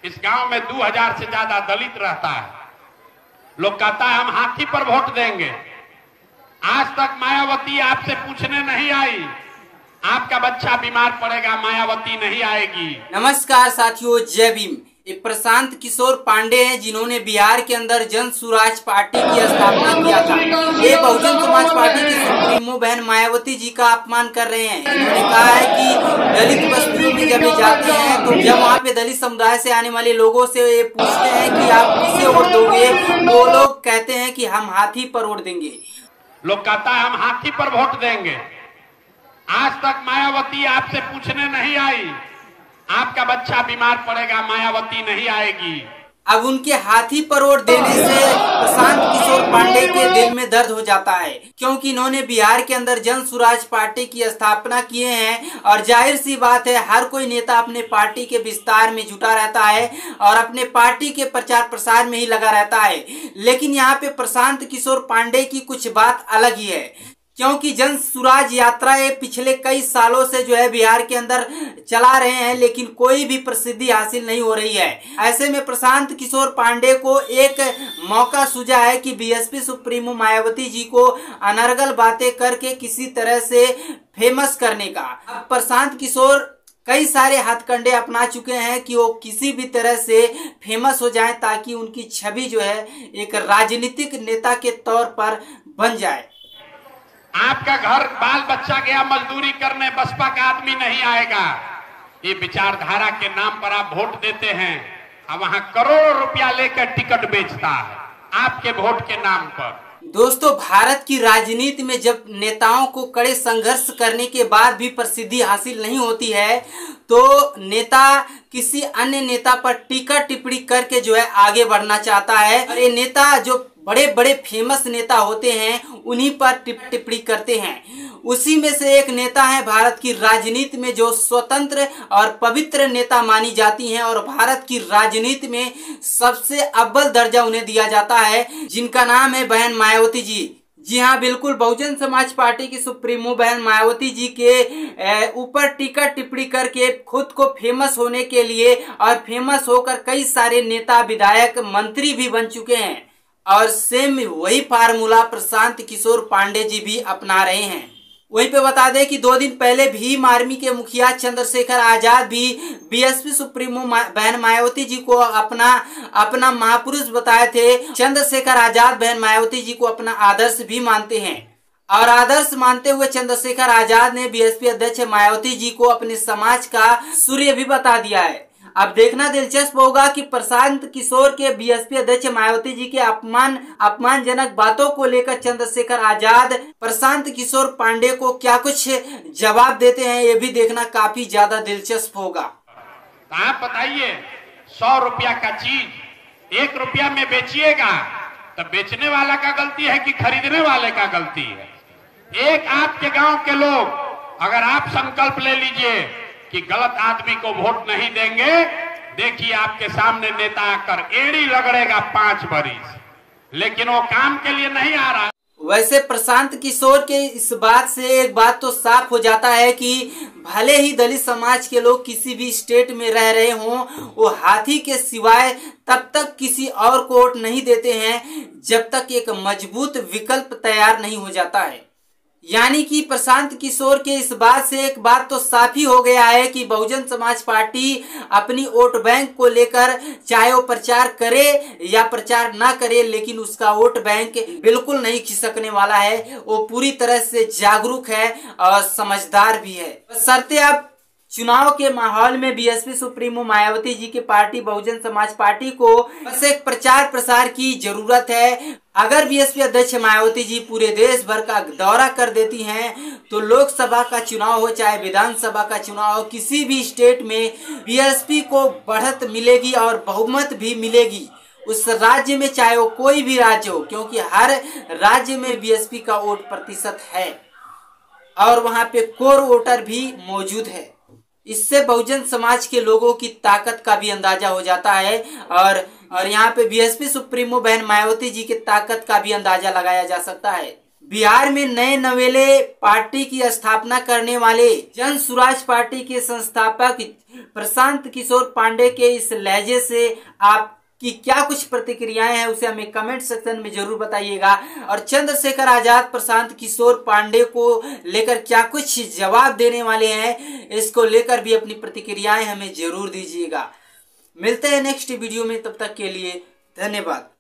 इस गांव में 2000 से ज्यादा दलित रहता है। लोग कहता है हम हाथी पर वोट देंगे। आज तक मायावती आपसे पूछने नहीं आई, आपका बच्चा बीमार पड़ेगा, मायावती नहीं आएगी। नमस्कार साथियों, जय भीम। ये प्रशांत किशोर पांडे हैं जिन्होंने बिहार के अंदर जन सुराज पार्टी की स्थापना किया था। ये बहुजन समाज पार्टी की सुप्रीमो बहन मायावती जी का अपमान कर रहे हैं। इन्होंने कहा है कि दलित बस्तियों में जब ये जाते हैं तो जब वहाँ पे दलित समुदाय से आने वाले लोगों से ये पूछते हैं कि आप किसे वोट दोगे, वो लोग कहते हैं कि हम हाथी पर वोट देंगे। लोग कहता है हम हाथी पर वोट देंगे। आज तक मायावती आपसे पूछने नहीं आई, आपका बच्चा बीमार पड़ेगा, मायावती नहीं आएगी। अब उनके हाथी पर वोट देने से प्रशांत किशोर पांडे के दिल में दर्द हो जाता है, क्योंकि इन्होंने बिहार के अंदर जन सुराज पार्टी की स्थापना किए हैं और जाहिर सी बात है हर कोई नेता अपने पार्टी के विस्तार में जुटा रहता है और अपने पार्टी के प्रचार प्रसार में ही लगा रहता है। लेकिन यहाँ पे प्रशांत किशोर पांडे की कुछ बात अलग ही है, क्योंकि जन सुराज यात्रा ये पिछले कई सालों से जो है बिहार के अंदर चला रहे हैं, लेकिन कोई भी प्रसिद्धि हासिल नहीं हो रही है। ऐसे में प्रशांत किशोर पांडे को एक मौका सूझा है कि बीएसपी सुप्रीमो मायावती जी को अनर्गल बातें करके किसी तरह से फेमस करने का। अब प्रशांत किशोर कई सारे हथकंडे अपना चुके हैं कि वो किसी भी तरह से फेमस हो जाएं ताकि उनकी छवि जो है एक राजनीतिक नेता के तौर पर बन जाए। आपका घर बाल बच्चा गया मजदूरी करने, बसपा का आदमी नहीं आएगा। ये विचारधारा के नाम पर आप वोट देते हैं और वहां करोड़ों रुपया लेकर टिकट बेचता है आपके वोट के नाम पर। दोस्तों, भारत की राजनीति में जब नेताओं को कड़े संघर्ष करने के बाद भी प्रसिद्धि हासिल नहीं होती है तो नेता किसी अन्य नेता पर टीका टिप्पणी करके जो है आगे बढ़ना चाहता है। और ये नेता जो बड़े बड़े फेमस नेता होते हैं उन्हीं पर टिप्पणी करते हैं। उसी में से एक नेता है भारत की राजनीति में जो स्वतंत्र और पवित्र नेता मानी जाती हैं और भारत की राजनीति में सबसे अव्वल दर्जा उन्हें दिया जाता है, जिनका नाम है बहन मायावती जी। जी हाँ, बिल्कुल, बहुजन समाज पार्टी की सुप्रीमो बहन मायावती जी के ऊपर टीका टिप्पणी करके खुद को फेमस होने के लिए और फेमस होकर कई सारे नेता, विधायक, मंत्री भी बन चुके हैं। और सेम वही फार्मूला प्रशांत किशोर पांडे जी भी अपना रहे हैं। वहीं पे बता दें कि 2 दिन पहले भीम आर्मी के मुखिया चंद्रशेखर आजाद भी बीएसपी सुप्रीमो बहन मायावती जी को अपना महापुरुष बताए थे। चंद्रशेखर आजाद बहन मायावती जी को अपना आदर्श भी मानते हैं और आदर्श मानते हुए चंद्रशेखर आजाद ने बीएसपी अध्यक्ष मायावती जी को अपने समाज का सूर्य भी बता दिया है। अब देखना दिलचस्प होगा कि प्रशांत किशोर के बीएसपी अध्यक्ष मायावती जी के अपमानजनक बातों को लेकर चंद्रशेखर आजाद प्रशांत किशोर पांडे को क्या कुछ जवाब देते हैं, ये भी देखना काफी ज्यादा दिलचस्प होगा। तो आप बताइए, 100 रुपया का चीज 1 रुपया में बेचिएगा तो बेचने वाला का गलती है कि खरीदने वाले का गलती है? एक आपके गांव के लोग अगर आप संकल्प ले लीजिए कि गलत आदमी को वोट नहीं देंगे, देखिए आपके सामने नेता आकर एड़ी रगड़ेगा 5 बरिस, लेकिन वो काम के लिए नहीं आ रहा। वैसे प्रशांत किशोर के इस बात से एक बात तो साफ हो जाता है कि भले ही दलित समाज के लोग किसी भी स्टेट में रह रहे हों, वो हाथी के सिवाय तब तक किसी और को वोट नहीं देते हैं जब तक एक मजबूत विकल्प तैयार नहीं हो जाता है। यानी कि प्रशांत किशोर के इस बात से एक बात तो साफ ही हो गया है कि बहुजन समाज पार्टी अपनी वोट बैंक को लेकर चाहे वो प्रचार करे या प्रचार ना करे, लेकिन उसका वोट बैंक बिल्कुल नहीं खिसकने वाला है। वो पूरी तरह से जागरूक है और समझदार भी है। बशर्ते अब चुनाव के माहौल में बीएसपी सुप्रीमो मायावती जी की पार्टी बहुजन समाज पार्टी को बस एक प्रचार प्रसार की जरूरत है। अगर बीएसपी अध्यक्ष मायावती जी पूरे देश भर का दौरा कर देती हैं तो लोकसभा का चुनाव हो चाहे विधानसभा का चुनाव हो, किसी भी स्टेट में बीएसपी को बढ़त मिलेगी और बहुमत भी मिलेगी उस राज्य में, चाहे वो कोई भी राज्य हो, क्योंकि हर राज्य में बीएसपी का वोट प्रतिशत है और वहां पे कोर वोटर भी मौजूद है। इससे बहुजन समाज के लोगों की ताकत का भी अंदाजा हो जाता है और यहाँ पे बीएसपी सुप्रीमो बहन मायावती जी की ताकत का भी अंदाजा लगाया जा सकता है। बिहार में नए नवेले पार्टी की स्थापना करने वाले जन सुराज पार्टी के संस्थापक प्रशांत किशोर पांडे के इस लहजे से आपकी क्या कुछ प्रतिक्रियाएं हैं उसे हमें कमेंट सेक्शन में जरूर बताइएगा। और चंद्रशेखर आजाद प्रशांत किशोर पांडे को लेकर क्या कुछ जवाब देने वाले हैं, इसको लेकर भी अपनी प्रतिक्रियाएं हमें जरूर दीजिएगा। मिलते हैं नेक्स्ट वीडियो में, तब तक के लिए धन्यवाद।